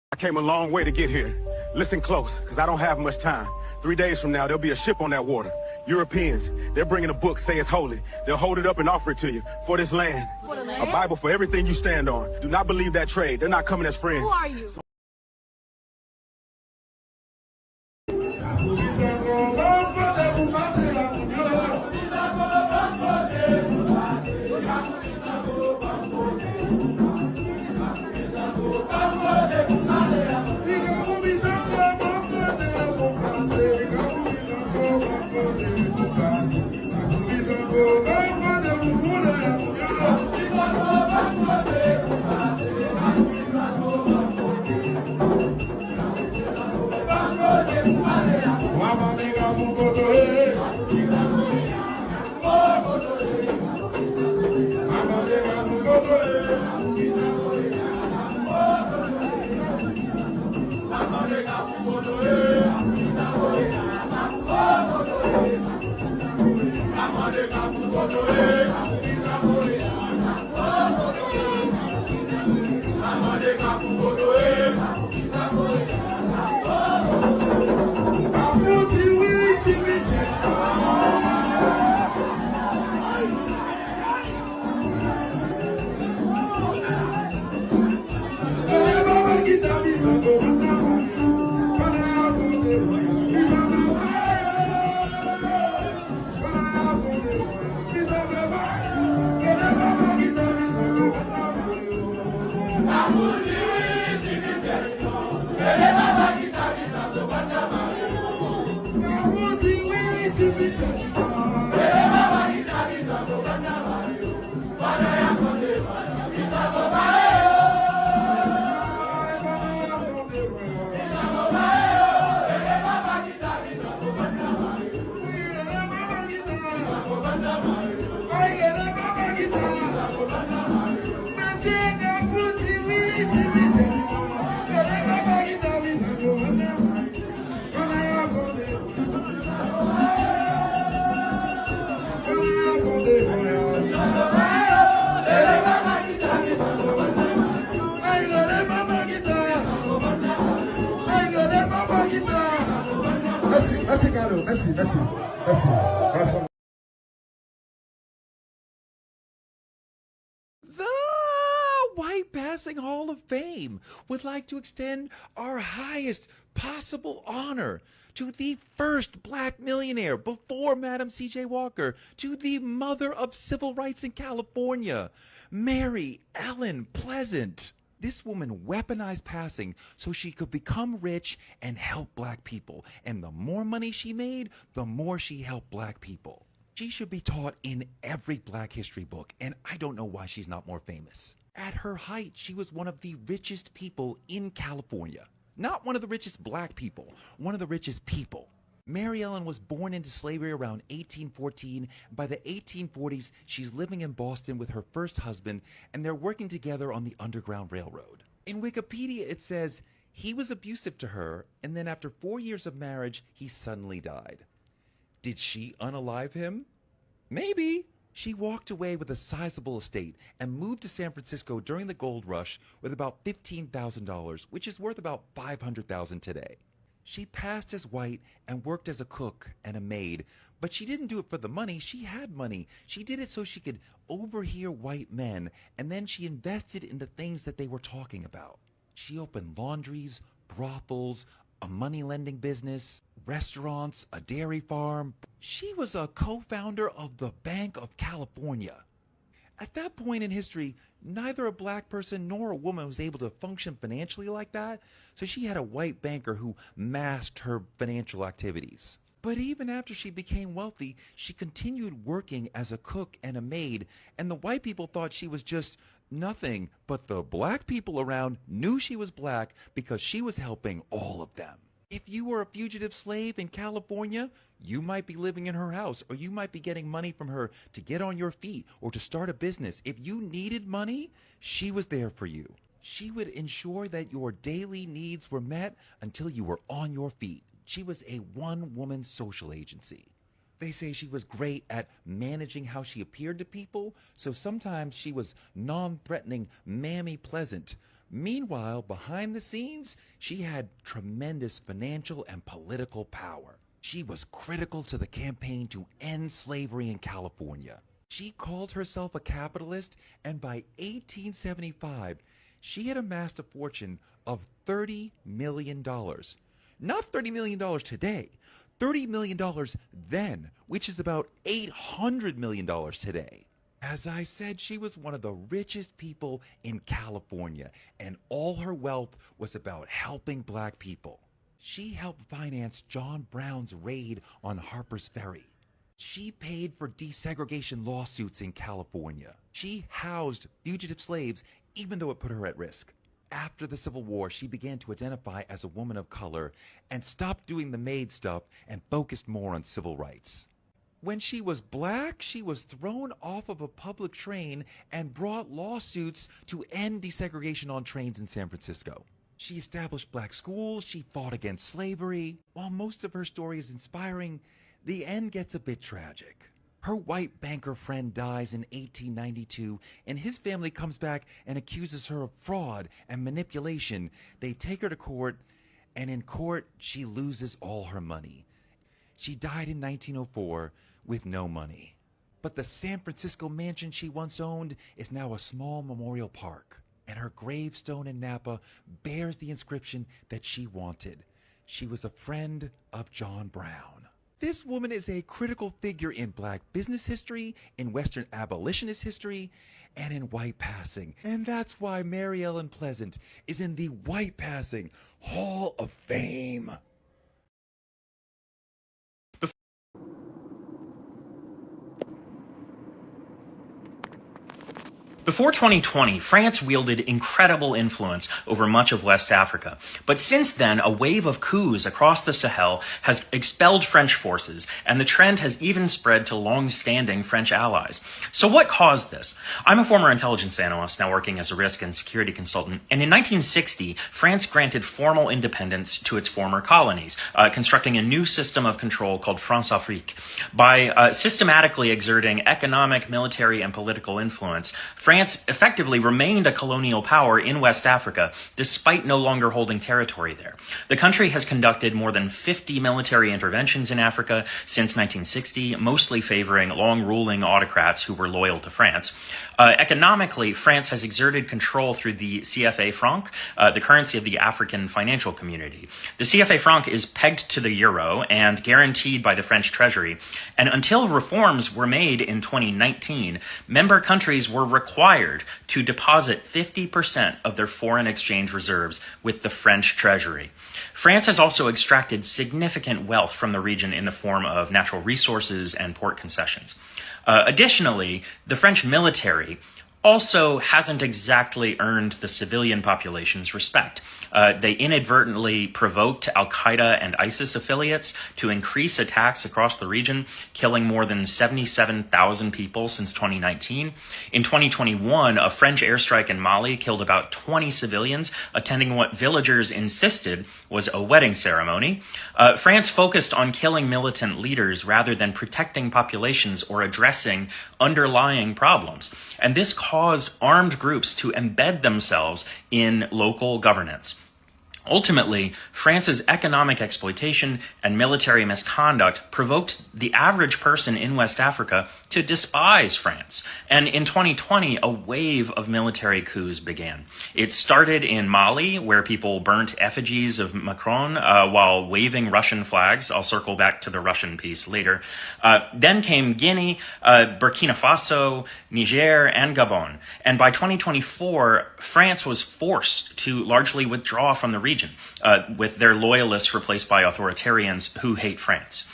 I came a long way to get here. Listen close, because I don't have much time. 3 days from now, there'll be a ship on that water. Europeans, they're bringing a book, say it's holy. They'll hold it up and offer it to you for this land. For the land? A Bible for everything you stand on. Do not believe that trade. They're not coming as friends. Who are you? The White Passing Hall of Fame would like to extend our highest possible honor to the first black millionaire before Madam C.J. Walker, to the mother of civil rights in California, Mary Ellen Pleasant. This woman weaponized passing so she could become rich and help black people. And the more money she made, the more she helped black people. She should be taught in every black history book, and I don't know why she's not more famous. At her height, she was one of the richest people in California. Not one of the richest black people, one of the richest people. Mary Ellen was born into slavery around 1814. By the 1840s, she's living in Boston with her first husband, and they're working together on the Underground Railroad. In Wikipedia, it says, he was abusive to her, and then after 4 years of marriage, he suddenly died. Did she unalive him? Maybe. She walked away with a sizable estate and moved to San Francisco during the gold rush with about $15,000, which is worth about $500,000 today. She passed as white and worked as a cook and a maid, but she didn't do it for the money. She had money. She did it so she could overhear white men, and then she invested in the things that they were talking about. She opened laundries, brothels, a money lending business, restaurants, a dairy farm. She was a co-founder of the Bank of California. At that point in history, neither a black person nor a woman was able to function financially like that, so she had a white banker who masked her financial activities. But even after she became wealthy, she continued working as a cook and a maid, and the white people thought she was just nothing, but the black people around knew she was black because she was helping all of them. If you were a fugitive slave in California, you might be living in her house, or you might be getting money from her to get on your feet or to start a business. If you needed money, she was there for you. She would ensure that your daily needs were met until you were on your feet. She was a one-woman social agency. They say she was great at managing how she appeared to people, so sometimes she was non-threatening, mammy pleasant. Meanwhile, behind the scenes, she had tremendous financial and political power. She was critical to the campaign to end slavery in California. She called herself a capitalist, and by 1875, she had amassed a fortune of $30 million. Not $30 million today, $30 million then, which is about $800 million today. As I said, she was one of the richest people in California, and all her wealth was about helping black people. She helped finance John Brown's raid on Harper's Ferry. She paid for desegregation lawsuits in California. She housed fugitive slaves, even though it put her at risk. After the Civil War, she began to identify as a woman of color and stopped doing the maid stuff and focused more on civil rights. When she was black, she was thrown off of a public train and brought lawsuits to end desegregation on trains in San Francisco. She established black schools, she fought against slavery. While most of her story is inspiring, the end gets a bit tragic. Her white banker friend dies in 1892, and his family comes back and accuses her of fraud and manipulation. They take her to court, and in court, she loses all her money. She died in 1904 with no money. But the San Francisco mansion she once owned is now a small memorial park, and her gravestone in Napa bears the inscription that she wanted. She was a friend of John Brown. This woman is a critical figure in black business history, in Western abolitionist history, and in white passing. And that's why Mary Ellen Pleasant is in the White Passing Hall of Fame. Before 2020, France wielded incredible influence over much of West Africa. But since then, a wave of coups across the Sahel has expelled French forces, and the trend has even spread to long-standing French allies. So what caused this? I'm a former intelligence analyst, now working as a risk and security consultant, and in 1960, France granted formal independence to its former colonies, constructing a new system of control called France-Afrique. By systematically exerting economic, military, and political influence, France effectively remained a colonial power in West Africa, despite no longer holding territory there. The country has conducted more than 50 military interventions in Africa since 1960, mostly favoring long-ruling autocrats who were loyal to France. Economically, France has exerted control through the CFA franc, the currency of the African financial community. The CFA franc is pegged to the euro and guaranteed by the French Treasury. And until reforms were made in 2019, member countries were required to deposit 50% of their foreign exchange reserves with the French Treasury. France has also extracted significant wealth from the region in the form of natural resources and port concessions. Additionally, the French military also hasn't exactly earned the civilian population's respect. They inadvertently provoked Al-Qaeda and ISIS affiliates to increase attacks across the region, killing more than 77,000 people since 2019. In 2021, a French airstrike in Mali killed about 20 civilians attending what villagers insisted was a wedding ceremony. France focused on killing militant leaders rather than protecting populations or addressing underlying problems. And this caused armed groups to embed themselves in local governance. Ultimately, France's economic exploitation and military misconduct provoked the average person in West Africa to despise France. And in 2020, a wave of military coups began. It started in Mali, where people burnt effigies of Macron while waving Russian flags. I'll circle back to the Russian piece later. Then came Guinea, Burkina Faso, Niger, and Gabon. And by 2024, France was forced to largely withdraw from the region, with their loyalists replaced by authoritarians who hate France.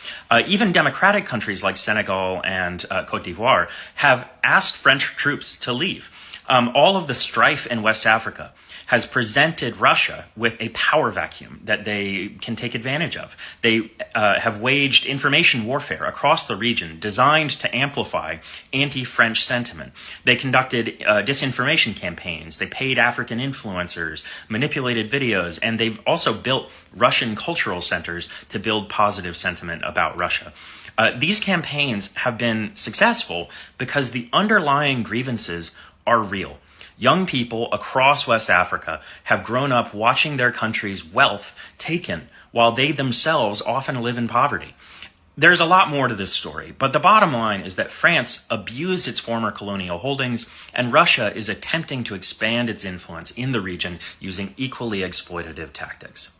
Even democratic countries like Senegal and Cote d'Ivoire have asked French troops to leave. All of the strife in West Africa has presented Russia with a power vacuum that they can take advantage of. They have waged information warfare across the region designed to amplify anti-French sentiment. They conducted disinformation campaigns. They paid African influencers, manipulated videos, and they've also built Russian cultural centers to build positive sentiment about Russia. These campaigns have been successful because the underlying grievances are real. Young people across West Africa have grown up watching their country's wealth taken while they themselves often live in poverty. There's a lot more to this story, but the bottom line is that France abused its former colonial holdings, and Russia is attempting to expand its influence in the region using equally exploitative tactics.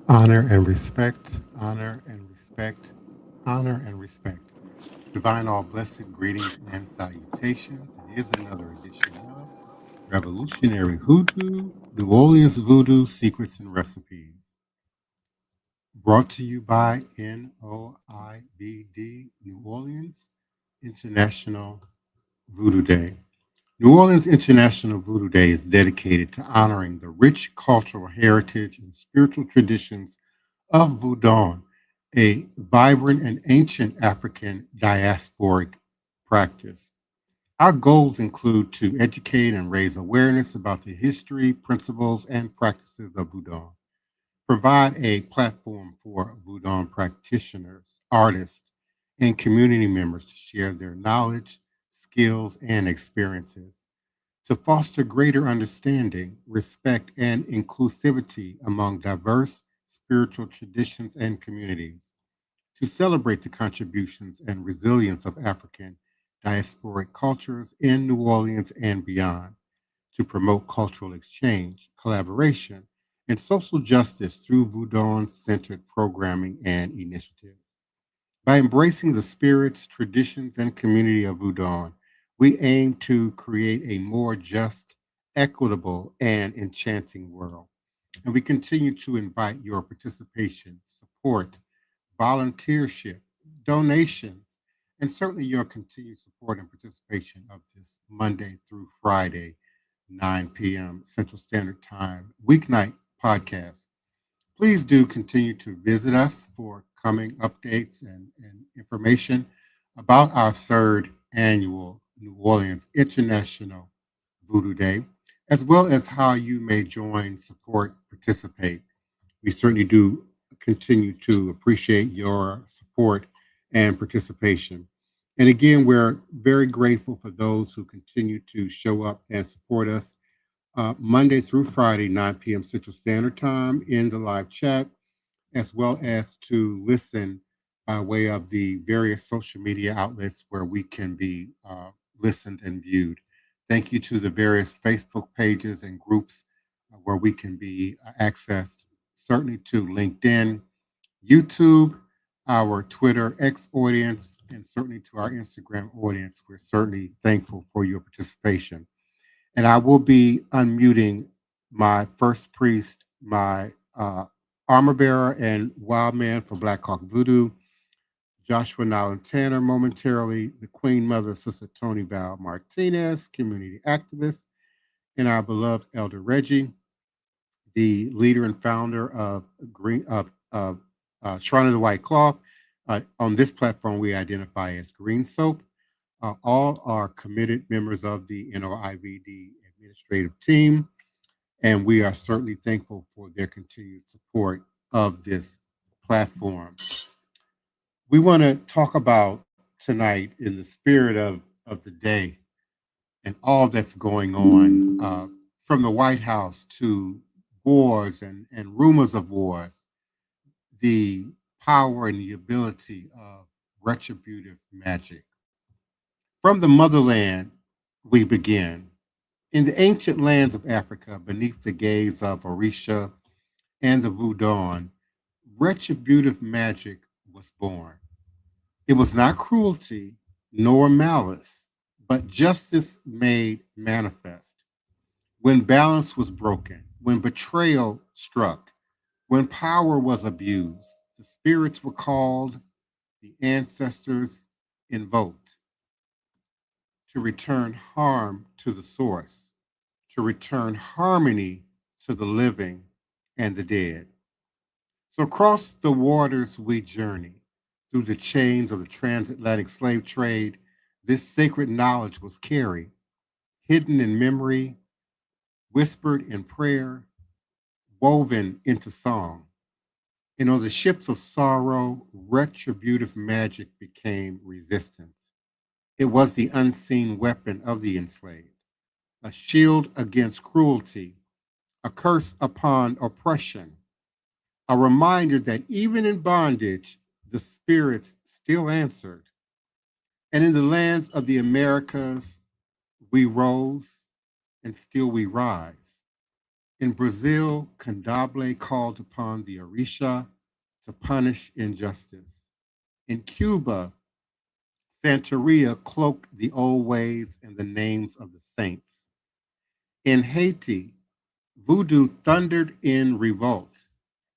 Honor and respect, honor and respect, honor and respect. Divine all blessed greetings and salutations. It is another edition of Revolutionary Hoodoo, New Orleans Voodoo Secrets and Recipes. Brought to you by NOIVD, New Orleans International Voodoo Day. New Orleans International Voodoo Day is dedicated to honoring the rich cultural heritage and spiritual traditions of Vodou, a vibrant and ancient African diasporic practice. Our goals include to educate and raise awareness about the history, principles, and practices of Vodou, provide a platform for Vodou practitioners, artists, and community members to share their knowledge, skills, and experiences, to foster greater understanding, respect, and inclusivity among diverse spiritual traditions and communities, to celebrate the contributions and resilience of African diasporic cultures in New Orleans and beyond, to promote cultural exchange, collaboration, and social justice through Vodou-centered programming and initiatives. By embracing the spirits, traditions, and community of Vodou, we aim to create a more just, equitable, and enchanting world. And we continue to invite your participation, support, volunteership, donations, and certainly your continued support and participation of this Monday through Friday, 9 p.m. Central Standard Time, weeknight podcast. Please do continue to visit us for coming updates and information about our third annual New Orleans International Voodoo Day, as well as how you may join, support, participate. We certainly do continue to appreciate your support and participation. And again, we're very grateful for those who continue to show up and support us Monday through Friday, 9 p.m. Central Standard Time in the live chat, as well as to listen by way of the various social media outlets where we can be listened and viewed. Thank you to the various Facebook pages and groups where we can be accessed, certainly to LinkedIn, YouTube, our Twitter X audience, and certainly to our Instagram audience. We're certainly thankful for your participation. And I will be unmuting my first priest, my armor bearer and wild man for Black Hawk Voodoo, Joshua Nylan Tanner, momentarily, the Queen Mother, Sister Toni Martinez, community activist, and our beloved Elder Reggie, the leader and founder of Shrine of the White Cloth. On this platform, we identify as Green Soap. All are committed members of the NOIVD administrative team, and we are certainly thankful for their continued support of this platform. We want to talk about tonight, in the spirit of the day and all that's going on, from the White House to wars and rumors of wars, the power and the ability of retributive magic. From the motherland, we begin. In the ancient lands of Africa, beneath the gaze of Orisha and the Voodoo, retributive magic was born. It was not cruelty nor malice, but justice made manifest. When balance was broken, when betrayal struck, when power was abused, the spirits were called, the ancestors invoked to return harm to the source, to return harmony to the living and the dead. So across the waters we journey, through the chains of the transatlantic slave trade, this sacred knowledge was carried, hidden in memory, whispered in prayer, woven into song. And on the ships of sorrow, retributive magic became resistance. It was the unseen weapon of the enslaved, a shield against cruelty, a curse upon oppression, a reminder that even in bondage, the spirits still answered. And in the lands of the Americas, we rose and still we rise. In Brazil, Candomblé called upon the Orisha to punish injustice. In Cuba, Santeria cloaked the old ways and the names of the saints. In Haiti, voodoo thundered in revolt,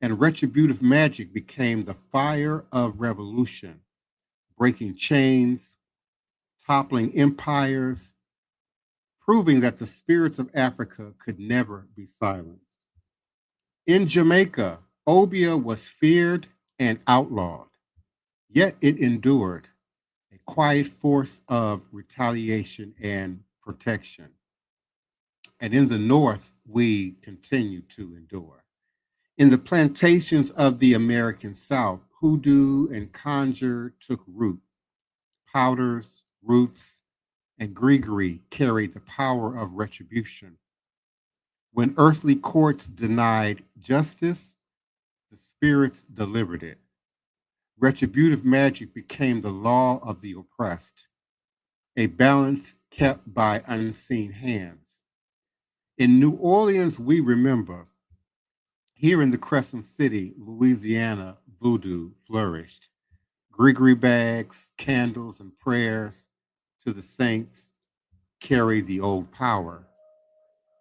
and retributive magic became the fire of revolution, breaking chains, toppling empires, proving that the spirits of Africa could never be silenced. In Jamaica, obeah was feared and outlawed, yet it endured, a quiet force of retaliation and protection. And in the North, we continue to endure. In the plantations of the American South, hoodoo and conjure took root. Powders, roots, and Grigri carried the power of retribution. When earthly courts denied justice, the spirits delivered it. Retributive magic became the law of the oppressed, a balance kept by unseen hands. In New Orleans, we remember, here in the Crescent City, Louisiana, voodoo flourished. Grigri bags, candles, and prayers to the saints carried the old power.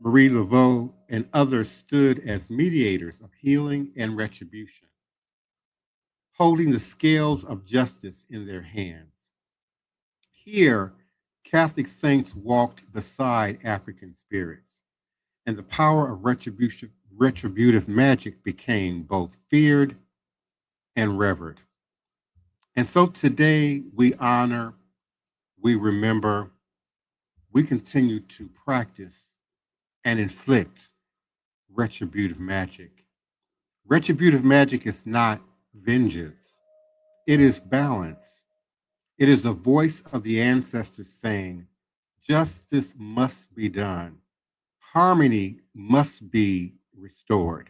Marie Laveau and others stood as mediators of healing and retribution, holding the scales of justice in their hands. Here, Catholic saints walked beside African spirits, and the power of retributive magic became both feared and revered. And so today we honor, we remember, we continue to practice and inflict retributive magic. Retributive magic is not vengeance, it is balance. It is the voice of the ancestors saying, justice must be done, harmony must be restored.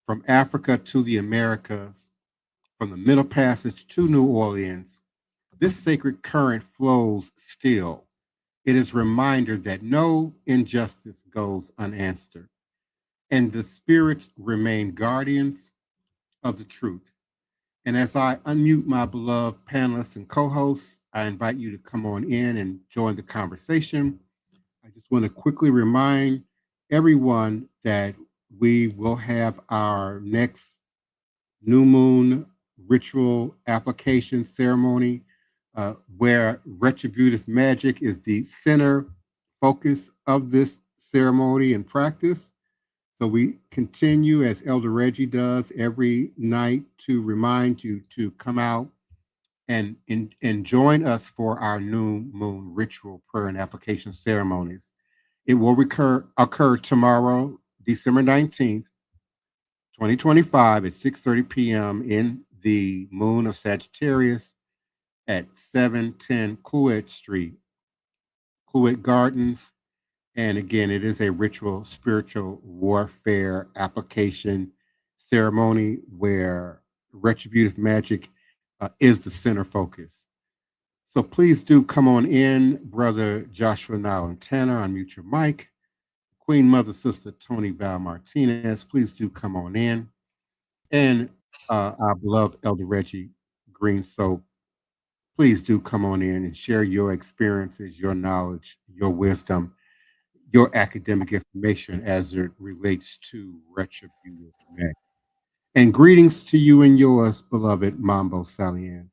From Africa to the Americas, from the Middle Passage to New Orleans, this sacred current flows still. It is a reminder that no injustice goes unanswered, and the spirits remain guardians of the truth. And as I unmute my beloved panelists and co-hosts, I invite you to come on in and join the conversation. I just want to quickly remind everyone that we will have our next new moon ritual application ceremony where retributive magic is the center focus of this ceremony and practice. So we continue, as Elder Reggie does every night, to remind you to come out and join us for our new moon ritual prayer and application ceremonies. It will occur tomorrow, December 19th, 2025 at 6:30 p.m. in the moon of Sagittarius at 710 Cluett Street, Cluett Gardens, And again, it is a ritual spiritual warfare application ceremony where retributive magic is the center focus. So please do come on in, Brother Joshua Nylan Tanner, unmute your mic. Queen Mother Sister Toni Val Martinez, please do come on in. And our beloved Elder Reggie Green Soap, please do come on in and share your experiences, your knowledge, your wisdom, your academic information as it relates to retributive magic. And greetings to you and yours, beloved Mambo Salian.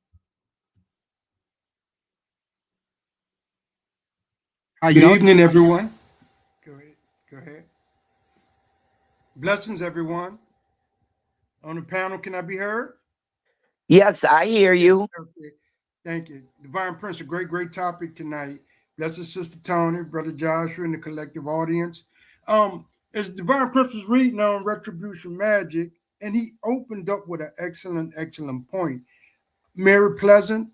How Good y'all evening, everyone. Go ahead. Go ahead. Blessings, everyone. On the panel, can I be heard? Yes, I hear you. Okay. Thank you. Divine Prince, a great topic tonight. Blessed Sister Toni, Brother Joshua, and the collective audience. As Divine Prince was reading on retribution magic, and he opened up with an excellent point. Mary Pleasant,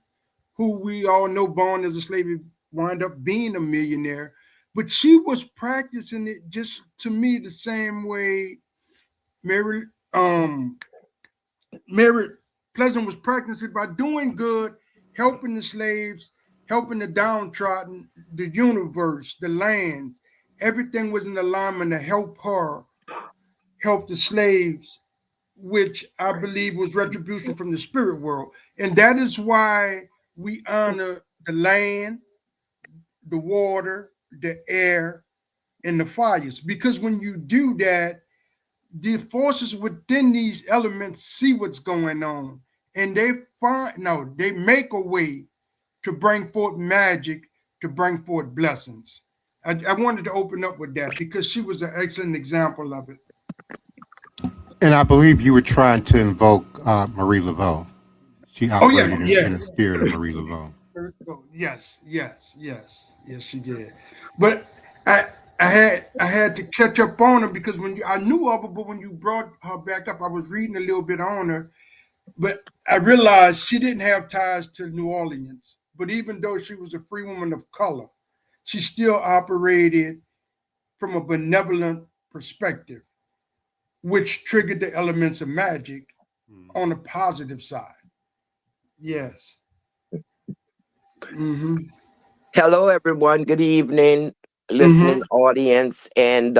who we all know born as a slave, wound up being a millionaire, but she was practicing it just to me the same way Mary Pleasant was practicing by doing good, helping the slaves, helping the downtrodden, the universe, the land. Everything was in alignment to help her, help the slaves, which I believe was retribution from the spirit world. And that is why we honor the land, the water, the air, and the fires. Because when you do that, the forces within these elements see what's going on, and they make a way to bring forth magic, to bring forth blessings. I wanted to open up with that because she was an excellent example of it. And I believe you were trying to invoke Marie Laveau. She operated in the spirit of Marie Laveau. Yes, she did. But I had to catch up on her because I knew of her, but when you brought her back up, I was reading a little bit on her. But I realized she didn't have ties to New Orleans. But even though she was a free woman of color, she still operated from a benevolent perspective, which triggered the elements of magic on the positive side. Yes. Mm-hmm. Hello, everyone. Good evening, listening audience and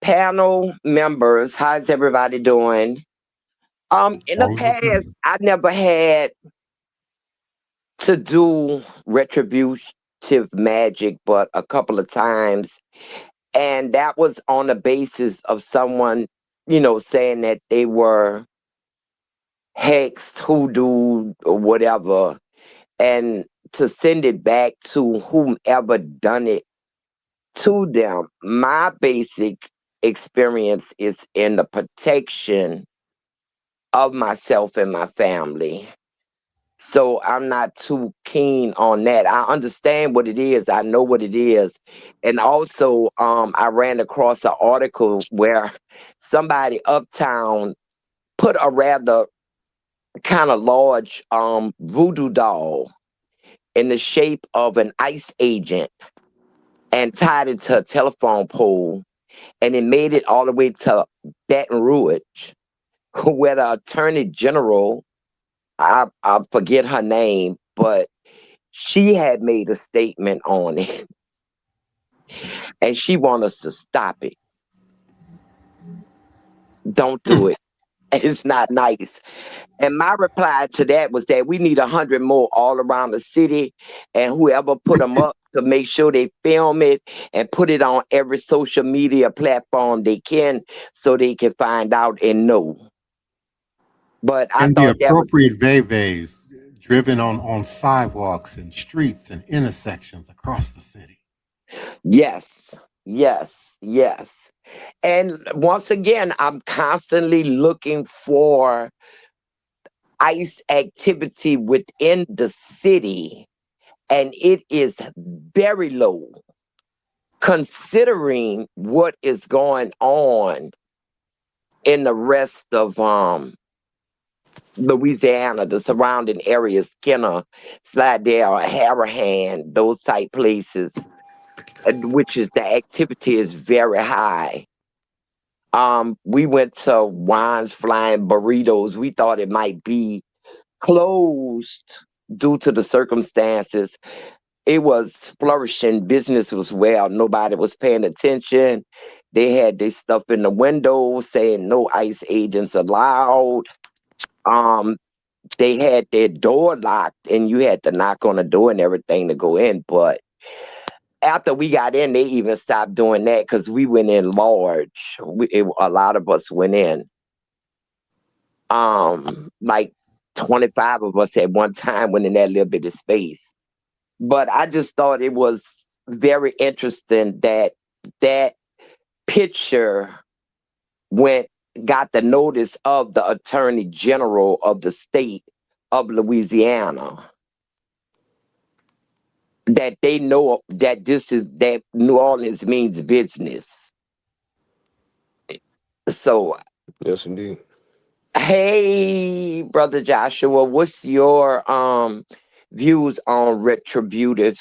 panel members. How's everybody doing? In the past, I never had to do retributive magic, but a couple of times. And that was on the basis of someone, saying that they were hexed, hoodoo, or whatever. And to send it back to whomever done it to them. My basic experience is in the protection of myself and my family. So I'm not too keen on that. I understand what it is. I know what it is. And also, I ran across an article where somebody uptown put a rather kind of large voodoo doll in the shape of an ICE agent and tied it to a telephone pole, and it made it all the way to Baton Rouge, where the Attorney General, I forget her name, but she had made a statement on it, and she wants us to stop it. Don't do it. It's not nice. And my reply to that was that we need 100 more all around the city, and whoever put them up to make sure they film it and put it on every social media platform they can so they can find out and know. But I And thought the appropriate veves driven on sidewalks and streets and intersections across the city. Yes. And once again, I'm constantly looking for ICE activity within the city, and it is very low considering what is going on in the rest of Louisiana, the surrounding areas, Skinner, Slidell, Harahan, those type places. which is the activity is very high. We went to Wines Flying Burritos. We thought it might be closed due to the circumstances. It was flourishing. Business was well. Nobody was paying attention. They had this stuff in the window saying no ICE agents allowed. They had their door locked and you had to knock on the door and everything to go in. But after we got in, they even stopped doing that because we went in large. A lot of us went in. Like 25 of us at one time went in that little bit of space. But I just thought it was very interesting that that picture got the notice of the Attorney General of the state of Louisiana. That they know that that New Orleans means business. So, Yes, indeed. hey, Brother Joshua, what's your views on retributive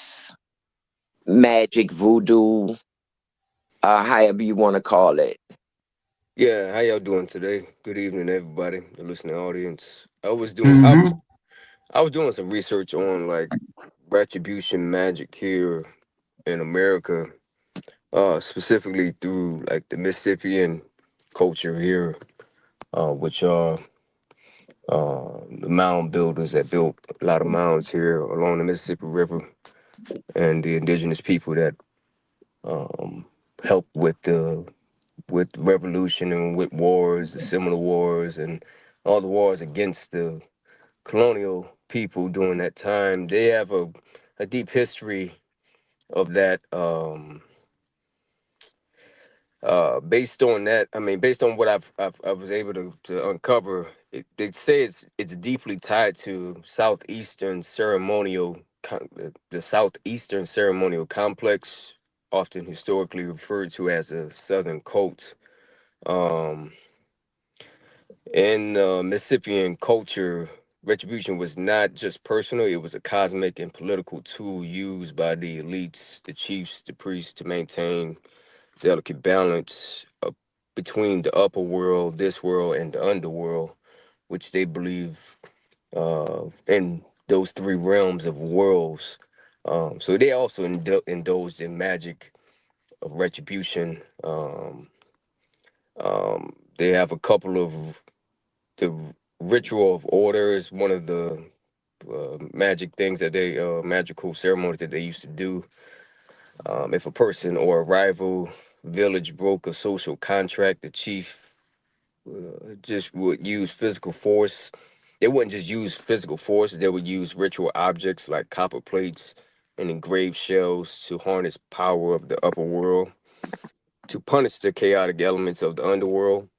magic, voodoo, however you want to call it? Yeah, how y'all doing today? Good evening, everybody, the listening audience. Mm-hmm. I was doing some research on like retribution magic here in America, specifically through like the Mississippian culture here, which are the mound builders that built a lot of mounds here along the Mississippi River, and the indigenous people that helped with revolution and with wars, the Seminole Wars, and all the wars against the colonial people during that time. They have a deep history of that. Based on that, I mean, based on what I was able to uncover, they say it's deeply tied to southeastern ceremonial, the southeastern ceremonial complex, often historically referred to as a southern cult. Um, in Mississippian culture, retribution was not just personal; it was a cosmic and political tool used by the elites, the chiefs, the priests to maintain delicate balance between the upper world, this world, and the underworld, which they believe in those three realms of worlds. So they also indulged in magic of retribution. They have a couple of the ritual of orders. One of the magic things that they magical ceremonies that they used to do. If a person or a rival village broke a social contract, the chief just would use physical force. They wouldn't just use physical force, they would use ritual objects like copper plates and engraved shells to harness power of the upper world, to punish the chaotic elements of the underworld.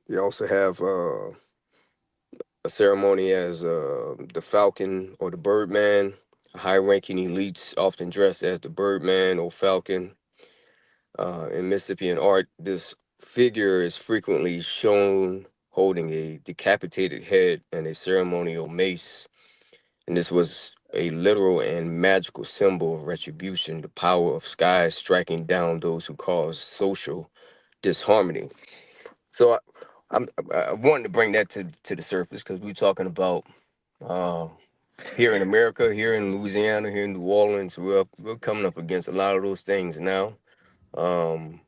They also have a ceremony as the Falcon or the Birdman. High ranking elites often dressed as the Birdman or Falcon. In Mississippian art, this figure is frequently shown holding a decapitated head and a ceremonial mace. And this was a literal and magical symbol of retribution, the power of skies striking down those who cause social disharmony. So I wanted to bring that to the surface because we're talking about uh, here in America, here in Louisiana, here in New Orleans. We're coming up against a lot of those things now, um,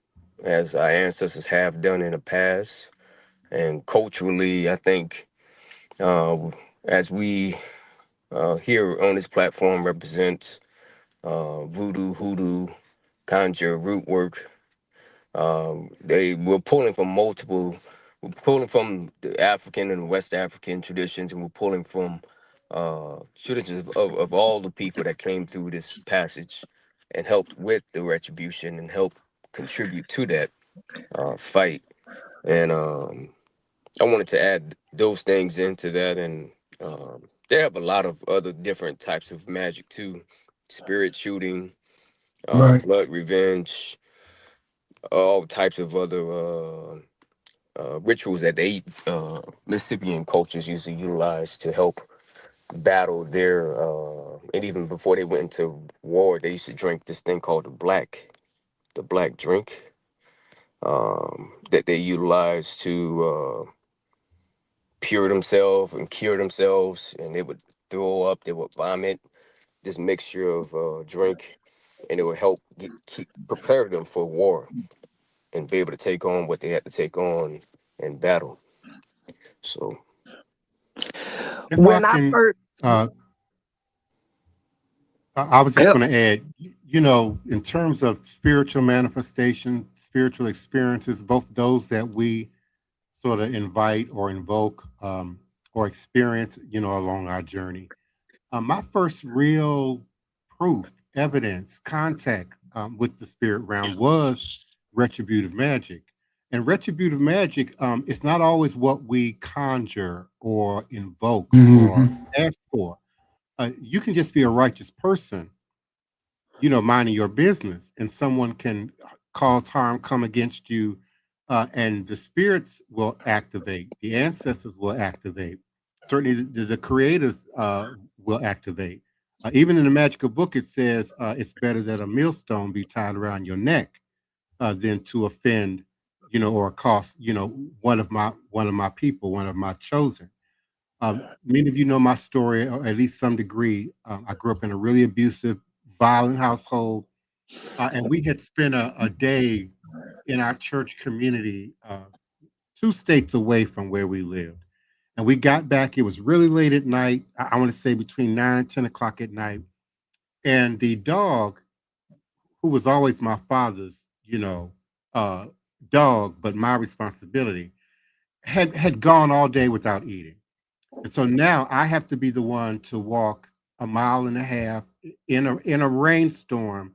as our ancestors have done in the past. And culturally, I think uh, as we here on this platform represent voodoo, hoodoo, conjure, root work. We're pulling from multiple. We're pulling from the African and West African traditions, and we're pulling from traditions of all the people that came through this passage and helped with the retribution and helped contribute to that fight. And I wanted to add those things into that, and they have a lot of other different types of magic too, spirit shooting, Right. blood revenge, all types of other rituals that they Mississippian cultures usually utilize to help battle there. And even before they went into war, they used to drink this thing called the black drink, that they utilize to pure themselves and cure themselves. And they would throw up, they would vomit this mixture of drink, and it would help prepare them for war and be able to take on what they had to take on in battle. So If I When I can, first, I was just going to add, in terms of spiritual manifestation, spiritual experiences, both those that we sort of invite or invoke or experience, along our journey. My first real proof, evidence, contact with the spirit realm was retributive magic. And retributive magic is not always what we conjure or invoke or ask for. You can just be a righteous person, minding your business, and someone can cause harm, come against you, and the spirits will activate, the ancestors will activate, certainly the creators will activate. Even in the magical book, it says it's better that a millstone be tied around your neck than to offend, or cost, one of my people, one of my chosen. Many of you know my story, or at least some degree. I grew up in a really abusive, violent household, and we had spent a day in our church community, 2 states away from where we lived. And we got back, it was really late at night. I want to say between 9 and 10 o'clock at night. And the dog, who was always my father's, uh, dog, but my responsibility, had gone all day without eating. And so now I have to be the one to walk a mile and a half in a rainstorm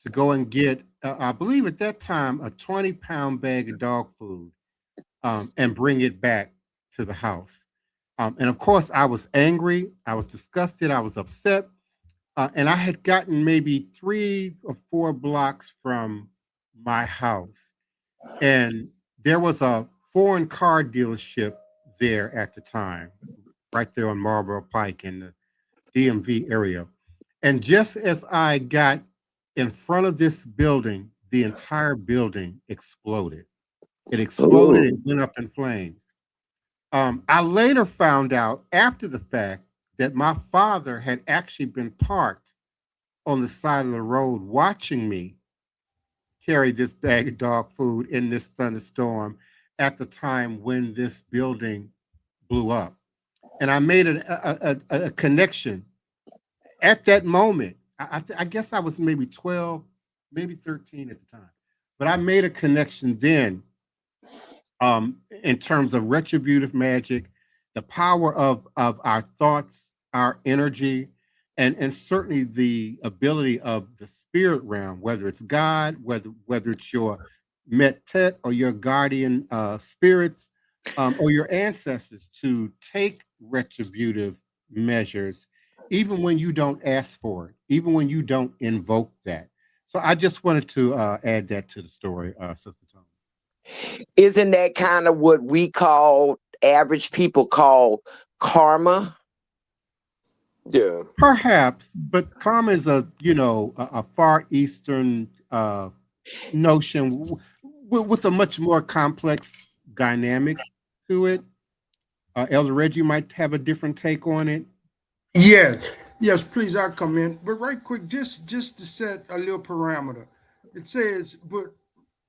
to go and get, I believe at that time, a 20-pound bag of dog food, and bring it back to the house. And of course, I was angry, I was disgusted, I was upset, and I had gotten maybe 3 or 4 blocks from my house, and there was a foreign car dealership there at the time, right there on Marlboro Pike in the DMV area. And just as I got in front of this building, the entire building exploded. It exploded, oh, it went up in flames. I later found out after the fact that my father had actually been parked on the side of the road watching me carry this bag of dog food in this thunderstorm at the time when this building blew up. And I made a connection at that moment. I guess I was maybe 12, maybe 13 at the time. But I made a connection then, in terms of retributive magic, the power of our thoughts, our energy, and certainly the ability of the spirit realm, whether it's God, whether it's your Metet or your guardian spirits, or your ancestors, to take retributive measures, even when you don't ask for it, even when you don't invoke that. So I just wanted to add that to the story, Sister Toni. isn't that kind of what we call, average people call, karma? yeah, Perhaps, but karma is a far eastern notion with a much more complex dynamic to it. Elder Reggie might have a different take on it. Yes, yes, please, I'll come in. But right quick, just to set a little parameter. It says, but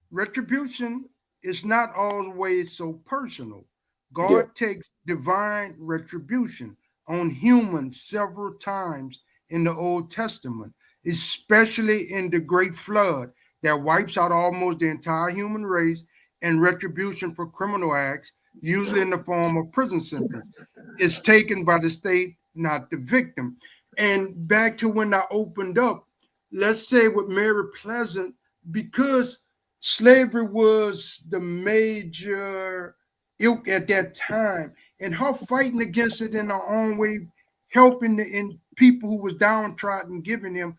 retribution is not always so personal. yeah, God takes divine retribution on humans several times in the Old Testament, especially in the Great Flood that wipes out almost the entire human race, and retribution for criminal acts, usually in the form of prison sentence, is taken by the state, not the victim. And back to when I opened up, let's say with Mary Pleasant, because slavery was the major ilk at that time, and her fighting against it in her own way, helping in people who was downtrodden, giving them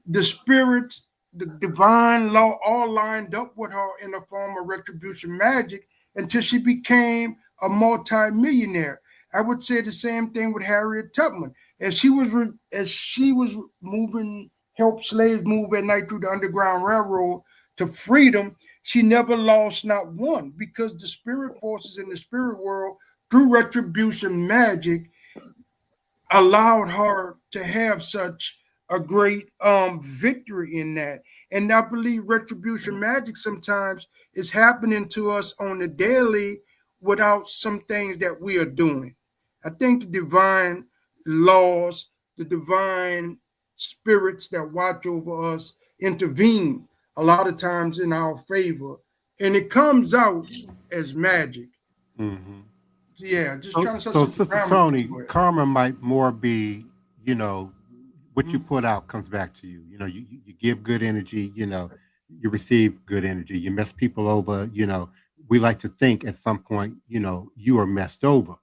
the spirits, the divine law, all lined up with her in the form of retribution magic until she became a multi-millionaire. I would say the same thing with Harriet Tubman. As she was moving, help slaves move at night through the Underground Railroad to freedom, she never lost not one, because the spirit forces in the spirit world, through retribution magic, allowed her to have such a great victory in that. And I believe retribution magic sometimes is happening to us on the daily without some things that we are doing. I think the divine laws, the divine spirits that watch over us intervene a lot of times in our favor, and it comes out as magic. Mm-hmm. Yeah, just So, trying to set so some Sister parameters Toni, to it. karma might more be, you know, what you put out comes back to you. You know, you give good energy, you know, you receive good energy. You mess people over, you know, we like to think at some point, you know, you are messed over.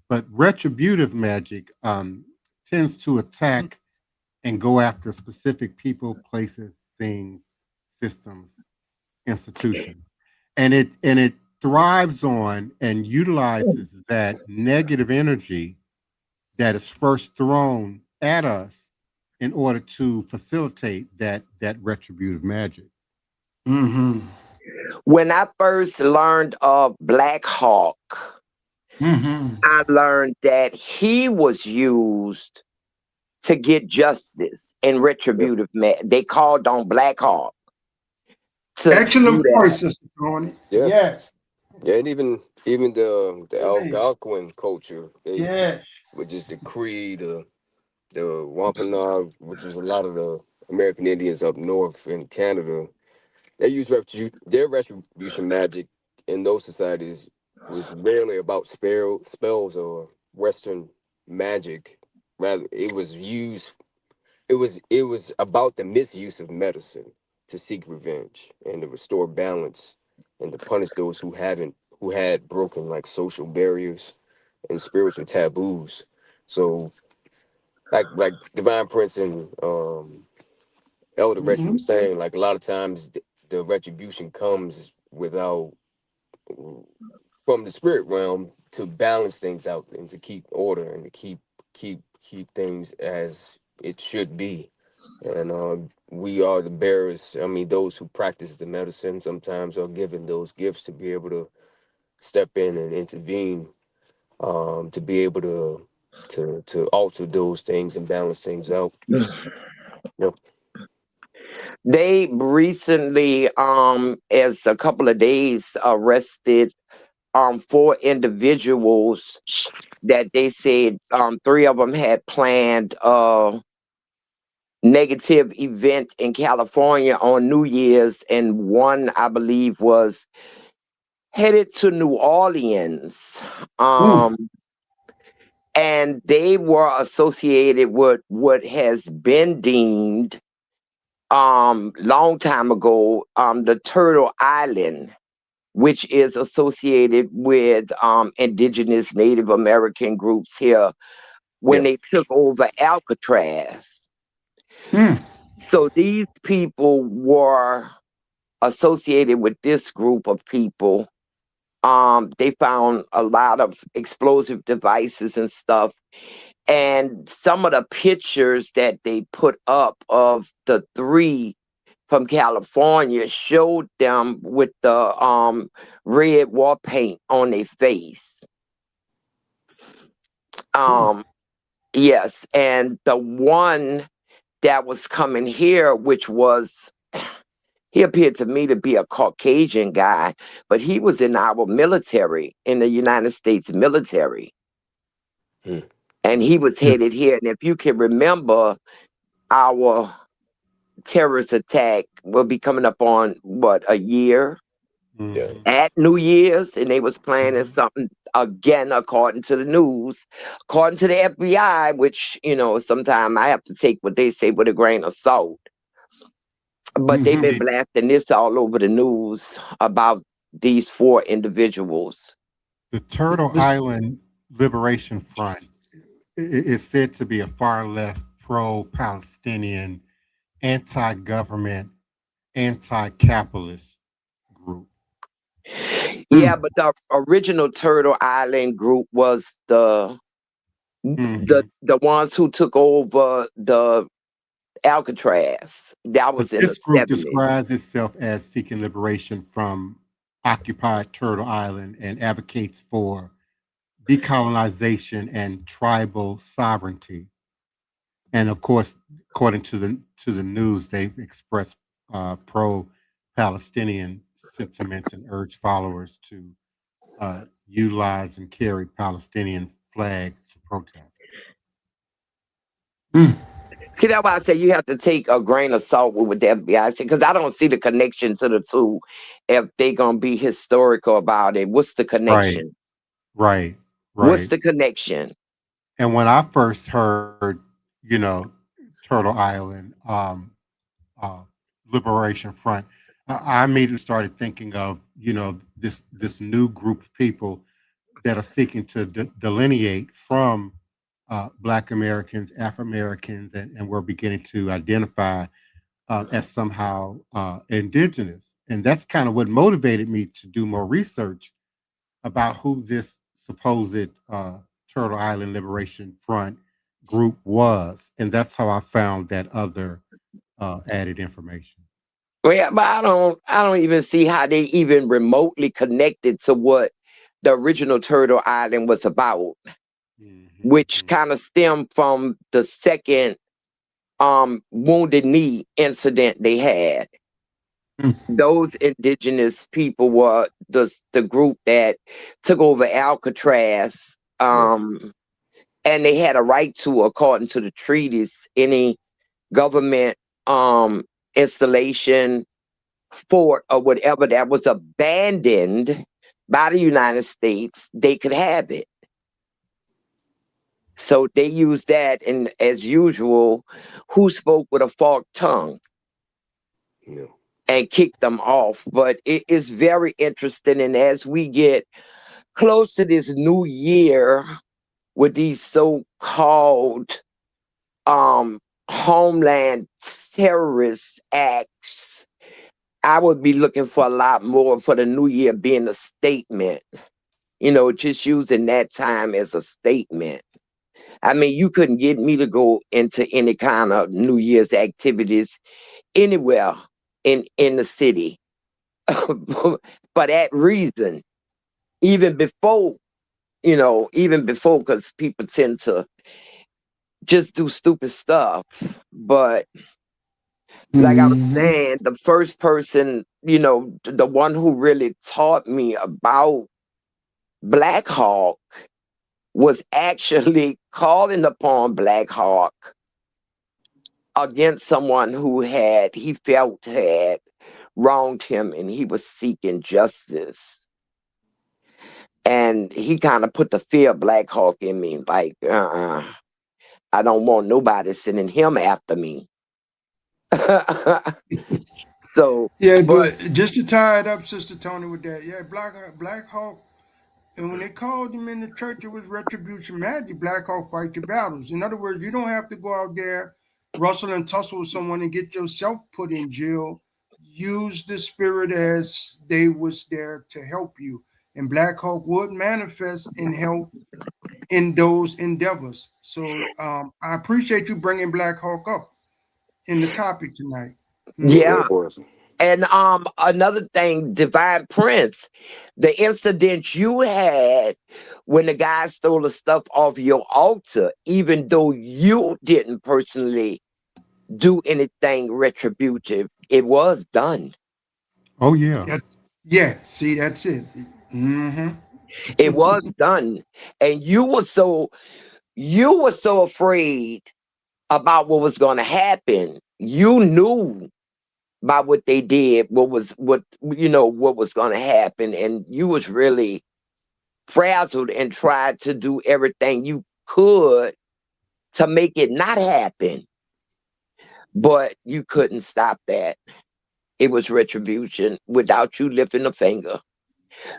But retributive magic tends to attack and go after specific people, places, things, systems, institutions. And it thrives on and utilizes that negative energy that is first thrown at us in order to facilitate that retributive magic. Mm-hmm. When I first learned of Black Hawk, Mm-hmm. I learned that he was used to get justice and retributive. They called on Black Hawk to do Excellent point, that. Sister Toni. Yeah, Yes. yeah, and even the Hey. Algonquin culture, they Yes. would just decree the Wampanoag, which is a lot of the American Indians up north in Canada. They use their retribution magic in those societies was rarely about spells or Western magic. Rather, it was about the misuse of medicine to seek revenge and to restore balance and to punish those who had broken like social barriers and spiritual taboos. So like Divine Prince and Elder Reggie Mm-hmm. was saying, like a lot of times the retribution comes without from the spirit realm to balance things out and to keep order and to keep things as it should be. And we are the bearers. I mean, those who practice the medicine sometimes are given those gifts to be able to step in and intervene, to be able to alter those things and balance things out. Yep. They recently, as a couple of days, arrested 4 individuals that they said 3 of them had planned negative event in California on New Year's, and one, I believe, was headed to New Orleans. Ooh. And they were associated with what has been deemed long time ago the Turtle Island, which is associated with indigenous Native American groups here when Yeah. they took over Alcatraz. Mm. So these people were associated with this group of people. They found a lot of explosive devices and stuff. And some of the pictures that they put up of the 3 from California showed them with the red war paint on their face. Yes, and the one that was coming here, which was, he appeared to me to be a Caucasian guy, but he was in our military, in the United States military. Mm. And he was Yes. headed here. And if you can remember, our terrorist attack will be coming up on, what, a year? Yeah. Mhm. At New Year's, and they was planning Mhm. something again, according to the news, according to the FBI, which, sometimes I have to take what they say with a grain of salt. But they've been The blasting this all over the news about these 4 individuals. the Turtle This. Island Liberation Front is said to be a far left, pro-Palestinian, anti-government, anti-capitalist group. Yeah, but the original Turtle Island group was the ones who took over the Alcatraz. That But was in the this group 70s. describes itself as seeking liberation from occupied Turtle Island and advocates for decolonization and tribal sovereignty. And of course, according to the news, they've expressed pro-Palestinian sentiments and urged followers to utilize and carry Palestinian flags to protest. See, that's why I say you have to take a grain of salt with the FBI, because I don't see the connection to the two if they're going to be historical about it. What's the connection? Right. What's the connection? And when I first heard, Turtle Island Liberation Front, I immediately started thinking of, this new group of people that are seeking to delineate from Black Americans, Afro Americans, and we're beginning to identify as somehow indigenous. And that's kind of what motivated me to do more research about who this supposed Turtle Island Liberation Front group was. And that's how I found that other added information. Well, yeah, but I don't even see how they even remotely connected to what the original Turtle Island was about, which kind of stemmed from the second Wounded Knee incident they had. Those indigenous people were the group that took over Alcatraz, and they had a right to, according to the treaties, any government installation, fort, or whatever that was abandoned by the United States, they could have it. So they used that, and as usual, who spoke with a forked tongue? Yeah. And kicked them off. But it is very interesting. And as we get close to this new year with these so-called homeland terrorist acts, I would be looking for a lot more for the new year being a statement, just using that time as a statement. I mean, you couldn't get me to go into any kind of New Year's activities anywhere in the city for that reason. Even before, because people tend to just do stupid stuff. But like I was saying, the first person, the one who really taught me about Black Hawk was actually calling upon Black Hawk against someone who he felt had wronged him, and he was seeking justice. And he kind of put the fear of Black Hawk in me, like, I don't want nobody sending him after me. So yeah, but just to tie it up, Sister Toni, with that, yeah, Black Hawk, and when they called him in the church, it was retribution magic. Black Hawk fight your battles. In other words, you don't have to go out there, rustle and tussle with someone and get yourself put in jail. Use the spirit as they was there to help you. And Black Hawk would manifest and help in those endeavors. So I appreciate you bringing Black Hawk up in the topic tonight. Yeah. And another thing, Divine Prince, the incident you had when the guy stole the stuff off your altar, even though you didn't personally do anything retributive, it was done. Oh yeah. Yeah, see, that's it. It was done. And you were so afraid about what was going to happen. You knew by what they did, what was going to happen, and you was really frazzled and tried to do everything you could to make it not happen, but you couldn't stop that. It was retribution without you lifting a finger.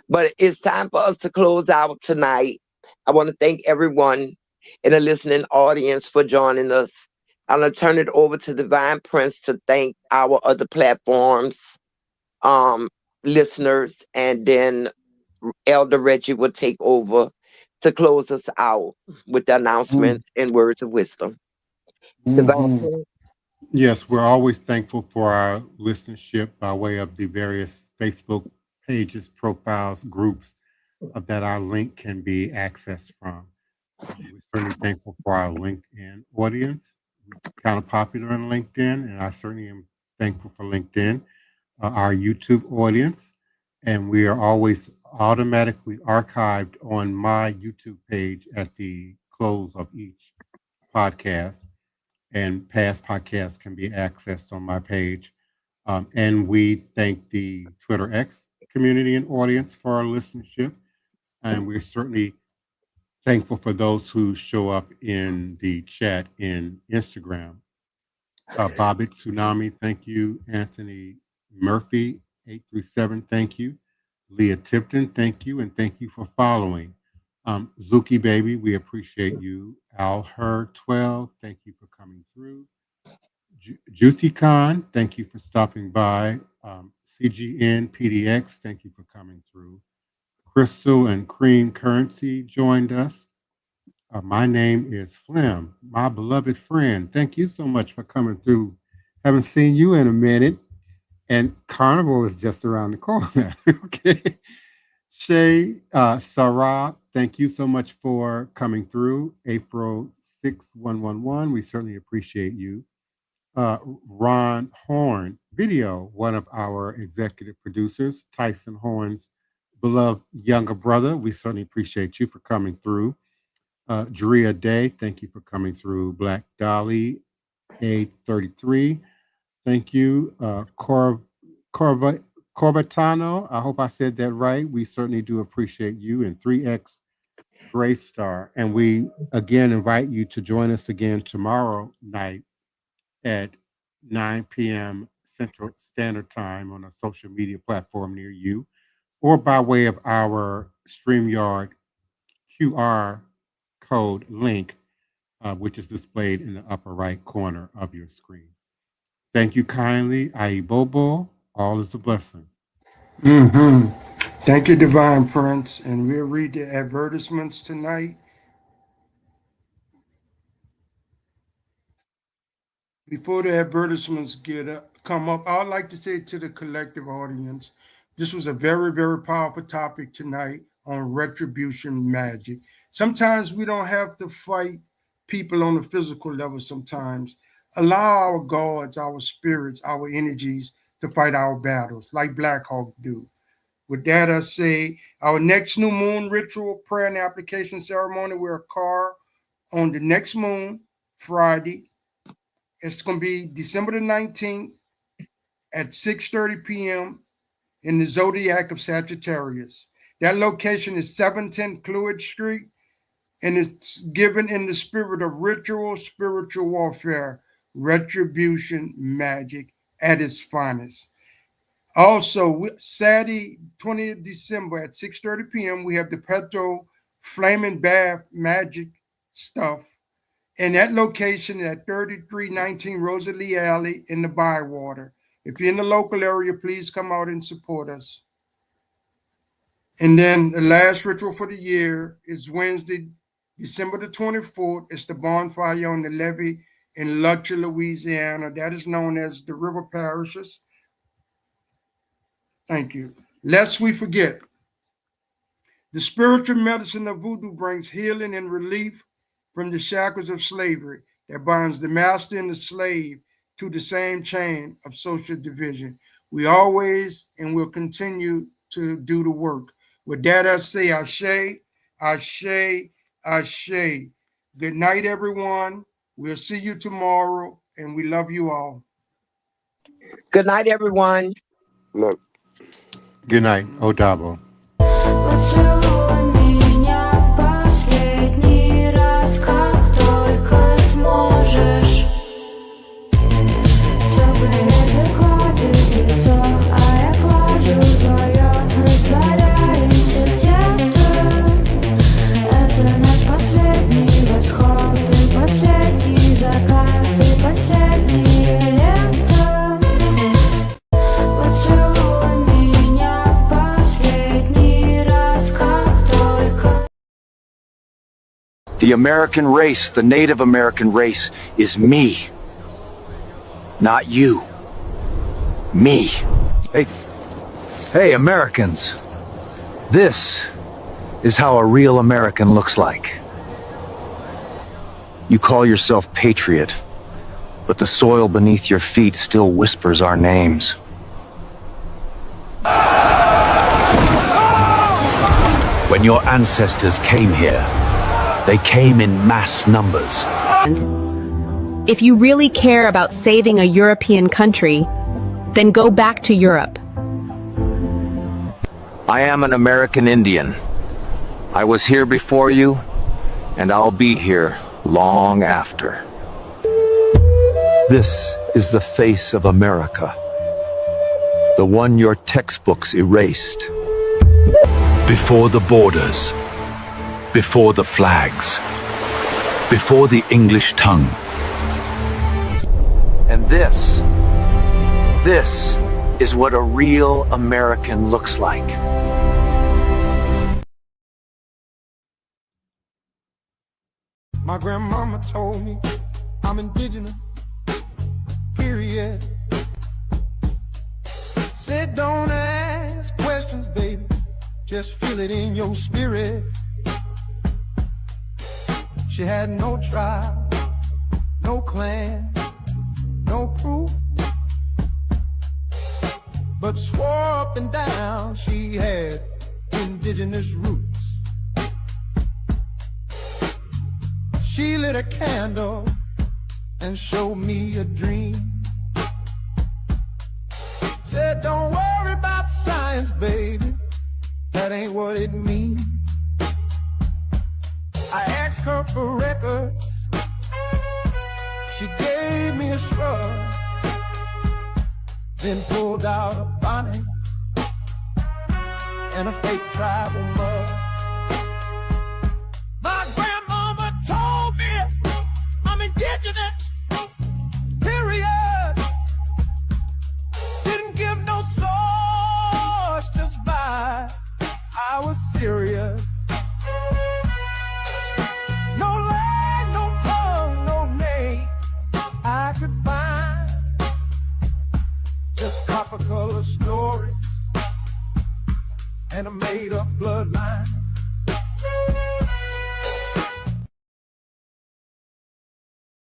But it's time for us to close out tonight. I want to thank everyone in the listening audience for joining us. I'm going to turn it over to Divine Prince to thank our other platforms, listeners, and then Elder Reggie will take over to close us out with the announcements and words of wisdom. Divine Prince. Yes, we're always thankful for our listenership by way of the various Facebook pages, profiles, groups that our link can be accessed from. We're certainly thankful for our LinkedIn audience. We're kind of popular on LinkedIn, and I certainly am thankful for LinkedIn. Our YouTube audience, and we are always automatically archived on my YouTube page at the close of each podcast, and past podcasts can be accessed on my page. And we thank the Twitter X community and audience for our listenership, and we're certainly thankful for those who show up in the chat in Instagram. Bobby Tsunami, thank you. Anthony Murphy, 837, thank you. Leah Tipton, thank you, and thank you for following. Zuki Baby, we appreciate you. Al Her 12, thank you for coming through. Juicy Khan, thank you for stopping by. CGN PDX, thank you for coming through. Crystal and Cream Currency joined us. My name is Flim, my beloved friend. Thank you so much for coming through. Haven't seen you in a minute. And Carnival is just around the corner. Okay. Shay, Sarah, thank you so much for coming through. April 6111, we certainly appreciate you. Ron Horn, video, one of our executive producers, Tyson Horn's beloved younger brother. We certainly appreciate you for coming through. Drea Day, thank you for coming through. Black Dolly, A33, thank you. Corbatano, I hope I said that right. We certainly do appreciate you. And 3X Gray Star. And we again invite you to join us again tomorrow night at 9 p.m. Central Standard Time on a social media platform near you, or by way of our StreamYard QR code link, which is displayed in the upper right corner of your screen. Thank you kindly. AYIBOBO, all is a blessing. Thank you, Divine Prince. And we'll read the advertisements tonight. Before the advertisements come up, I'd like to say to the collective audience, this was a very, very powerful topic tonight on retribution magic. Sometimes we don't have to fight people on the physical level sometimes. Allow our gods, our spirits, our energies to fight our battles like Black Hawk do. With that, I say our next new moon ritual prayer and application ceremony will occur on the next moon, Friday. It's going to be December the 19th at 6:30 p.m. in the zodiac of Sagittarius. That location is 710 Cluid Street, and it's given in the spirit of ritual, spiritual warfare, retribution, magic at its finest. Also, Saturday, 20th December at 6:30 p.m., we have the Petro Flaming Bath Magic Stuff. And that location at 3319 Rosalie Alley in the Bywater. If you're in the local area, please come out and support us. And then the last ritual for the year is Wednesday, December the 24th. It's the bonfire on the levee in Lutcher, Louisiana. That is known as the River Parishes. Thank you. Lest we forget, the spiritual medicine of voodoo brings healing and relief from the shackles of slavery that binds the master and the slave to the same chain of social division. We always and will continue to do the work. With that, I say Ashe, Ashe, Ashe. Good night, everyone. We'll see you tomorrow, and we love you all. Good night, everyone. Look. Good night, Odabo. The American race, the Native American race, is me. Not you. Me. Hey, Americans. This is how a real American looks like. You call yourself patriot, but the soil beneath your feet still whispers our names. When your ancestors came here, they came in mass numbers. If you really care about saving a European country, then go back to Europe. I am an American Indian. I was here before you, and I'll be here long after. This is the face of America, the one your textbooks erased. Before the borders, before the flags, before the English tongue. And this is what a real American looks like. My grandmama told me I'm indigenous, period. Said don't ask questions, baby, just feel it in your spirit. She had no tribe, no clan, no proof, but swore up and down she had indigenous roots. She lit a candle and showed me a dream. Said, don't worry about science, baby, that ain't what it means. I asked her for records, she gave me a shrug, then pulled out a bonnet and a fake tribal mug. My grandmama told me I'm indigenous, period. Didn't give no source, just vibe. I was serious. No leg, no tongue, no name I could find. Just copper color stories and a made up bloodline.